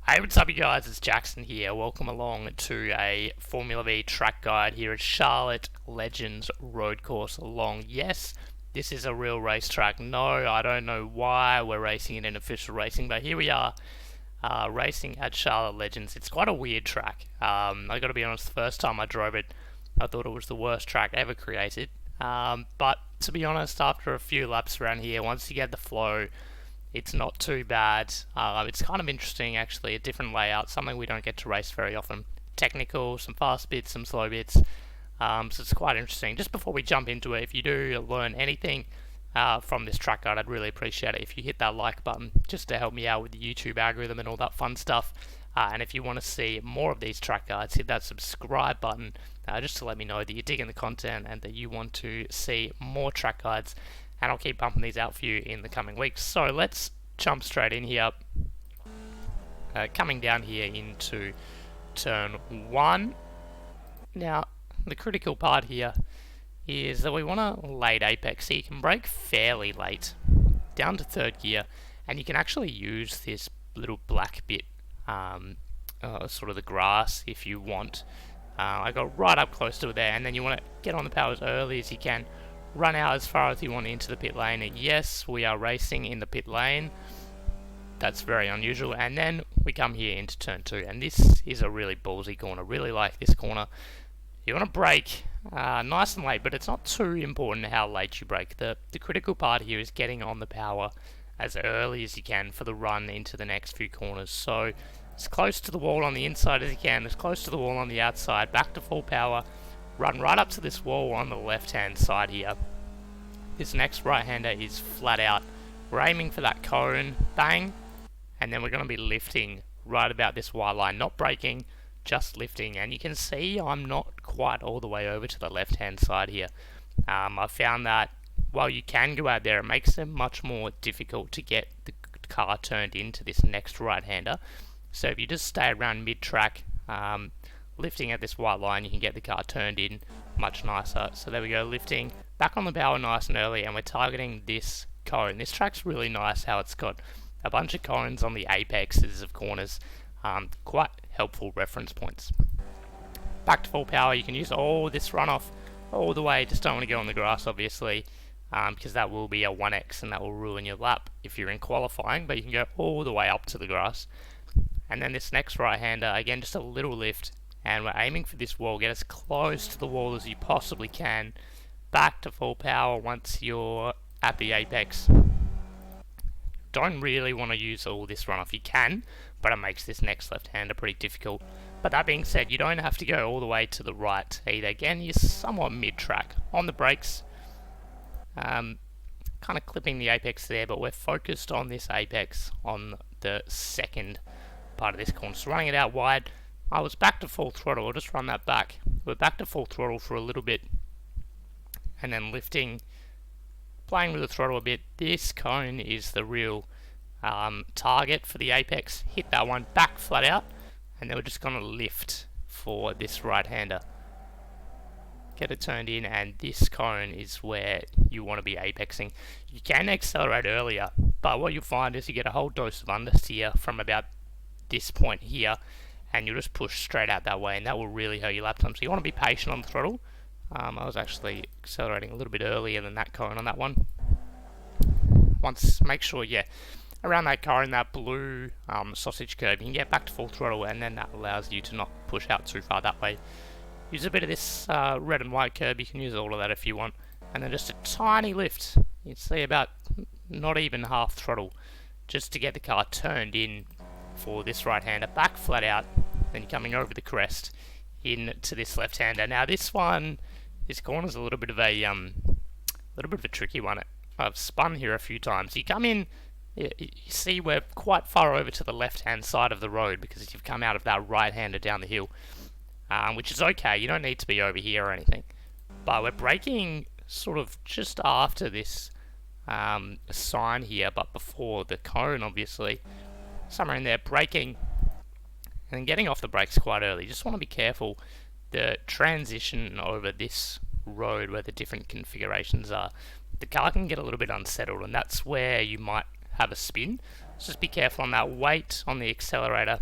Hey, what's up, you guys? It's Jackson here. Welcome along to a Formula Vee track guide here at Charlotte Legends Road Course along. Yes, this is a real racetrack. No, I don't know why we're racing it in official racing, but here we are racing at Charlotte Legends. It's quite a weird track. I got to be honest, the first time I drove it, I thought it was the worst track ever created. But to be honest, after a few laps around here, once you get the flow, it's not too bad. It's kind of interesting, actually, a different layout, something we don't get to race very often. Technical, some fast bits, some slow bits. So it's quite interesting. Just before we jump into it, if you do learn anything from this track guide, I'd really appreciate it if you hit that like button, just to help me out with the YouTube algorithm and all that fun stuff. And if you want to see more of these track guides, hit that subscribe button, just to let me know that you're digging the content and that you want to see more track guides. And I'll keep pumping these out for you in the coming weeks. So let's jump straight in here. Coming down here into turn 1. Now, the critical part here is that we want a late apex, so you can brake fairly late, down to third gear, and you can actually use this little black bit, sort of the grass, if you want. I got right up close to it there, and then you want to get on the power as early as you can. Run out as far as you want into the pit lane. And yes, we are racing in the pit lane. That's very unusual. And then we come here into turn 2, and this is a really ballsy corner. Really like this corner. You want to brake nice and late, but it's not too important how late you brake. The critical part here is getting on the power as early as you can for the run into the next few corners. So as close to the wall on the inside as you can, as close to the wall on the outside, back to full power. Run right up to this wall on the left-hand side here. This next right-hander is flat out. We're aiming for that cone, bang, and then we're going to be lifting right about this white line. Not braking, just lifting. And you can see I'm not quite all the way over to the left-hand side here. I found that while you can go out there, it makes it much more difficult to get the car turned into this next right-hander. So if you just stay around mid-track, lifting at this white line, you can get the car turned in much nicer. So there we go, lifting back on the power nice and early, and we're targeting this cone. This track's really nice how it's got a bunch of cones on the apexes of corners. Quite helpful reference points. Back to full power, you can use all this runoff all the way. Just don't want to go on the grass, obviously, because that will be a 1x and that will ruin your lap if you're in qualifying, but you can go all the way up to the grass. And then this next right-hander, again, just a little lift, and we're aiming for this wall. Get as close to the wall as you possibly can. Back to full power once you're at the apex. Don't really want to use all this runoff. You can, but it makes this next left-hander pretty difficult. But that being said, you don't have to go all the way to the right either. Again, you're somewhat mid-track. On the brakes, kind of clipping the apex there, but we're focused on this apex on the second part of this corner. So running it out wide, I was back to full throttle. I'll just run that back. We're back to full throttle for a little bit, and then lifting, playing with the throttle a bit. This cone is the real target for the apex. Hit that one back flat out, and then we're just going to lift for this right-hander. Get it turned in, and this cone is where you want to be apexing. You can accelerate earlier, but what you'll find is you get a whole dose of understeer from about this point here, and you'll just push straight out that way, and that will really hurt your lap time. So you want to be patient on the throttle. I was actually accelerating a little bit earlier than that cone on that one. Make sure, around that cone, that blue sausage curve, you can get back to full throttle, and then that allows you to not push out too far that way. Use a bit of this red and white curve. You can use all of that if you want. And then just a tiny lift. You'd see about not even half throttle, just to get the car turned in for this right-hander, back flat out, then you're coming over the crest into this left-hander. Now this corner's a little bit of a tricky one. I've spun here a few times. You come in, you see we're quite far over to the left-hand side of the road because you've come out of that right-hander down the hill, which is okay. You don't need to be over here or anything, but we're braking sort of just after this sign here, but before the cone, obviously. Somewhere in there, braking, and then getting off the brakes quite early. Just want to be careful. The transition over this road where the different configurations are, the car can get a little bit unsettled, and that's where you might have a spin. So just be careful on that weight on the accelerator.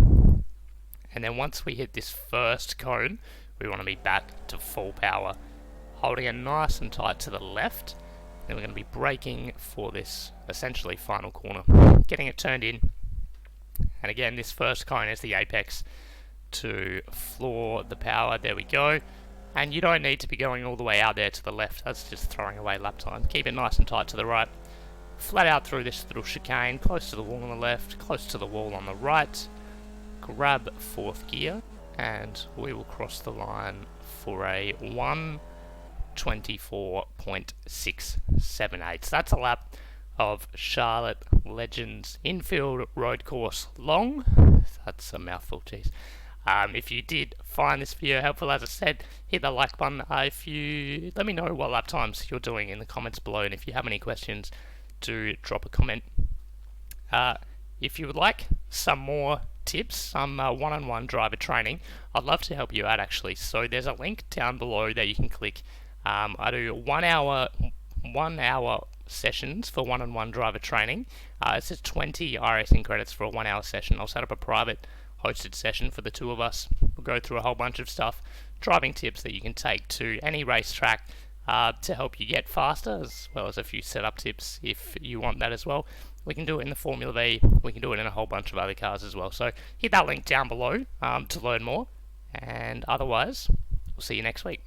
And then once we hit this first cone, we want to be back to full power, holding it nice and tight to the left. Then we're going to be braking for this essentially final corner, getting it turned in. And again, this first cone is the apex to floor the power. There we go. And you don't need to be going all the way out there to the left. That's just throwing away lap time. Keep it nice and tight to the right. Flat out through this little chicane, close to the wall on the left, close to the wall on the right. Grab fourth gear, and we will cross the line for a 1:24.678. So that's a lap of Charlotte Legends Infield Road Course long. That's a mouthful, geez. If you did find this video helpful, as I said, hit the like button. If you let me know what lap times you're doing in the comments below, and if you have any questions, do drop a comment. If you would like some more tips, some one-on-one driver training, I'd love to help you out actually. So there's a link down below that you can click. I do 1 hour sessions for one-on-one driver training. It's just 20 iRacing credits for a 1 hour session. I'll set up a private hosted session for the two of us. We'll go through a whole bunch of stuff, driving tips that you can take to any racetrack to help you get faster, as well as a few setup tips if you want that as well. We can do it in the Formula Vee, we can do it in a whole bunch of other cars as well. So hit that link down below to learn more, and otherwise, we'll see you next week.